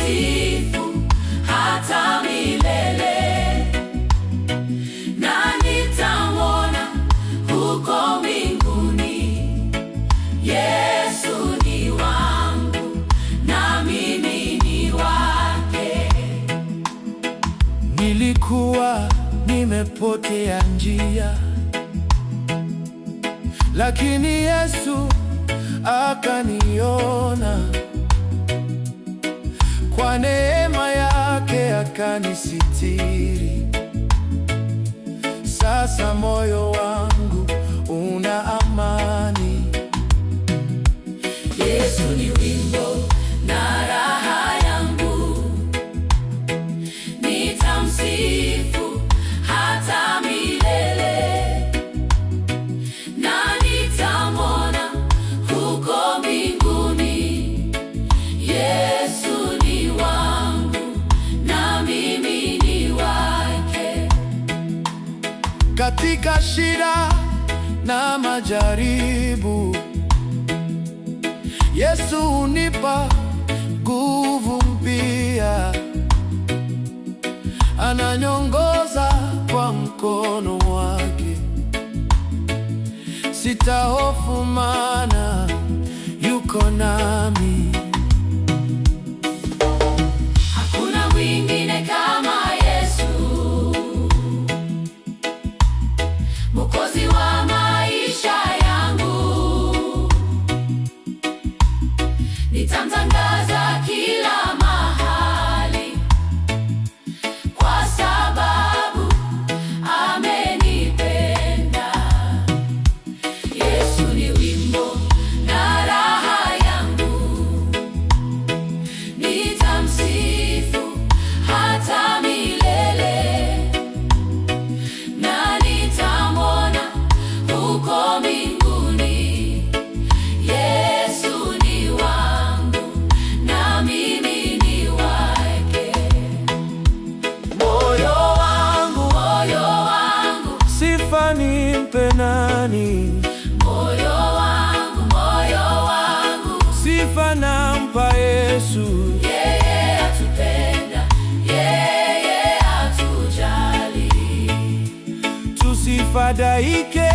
nitamsifu hata milele, na nitamwona huko mbinguni. Yesu ni wangu na mimi ni wake. Nilikuwa nimepotea njia, lakini Yesu akaniona. Kwa neema yake akanisitiri. Sasa moyo wangu una amani. Yesu ni wimbo na raha yangu, nitamsifu hata milele, na nitamwona huko mbinguni. Yesu ni wangu na mimi ni wake. Katika shida na majaribu, Yesu hunipa nguvu mpya. Ananiongoza kwa mkono wake. Sitahofu maana yuko nami. Hakuna mwingine kama Yesu, Mwokozi wa maisha yangu. Nitamtangaza kila mahali, kwa sababu amenipenda. Yesu ni wimbo na raha yangu, nitamsifu hata milele, na nitamwona huko mbinguni. Yesu ni wangu na mimi ni wake. Moyo wangu sifa nimpe nani? Moyo wangu Sifa nampa Yesu. yeye atupenda, yeye atujali. Tusifadhaike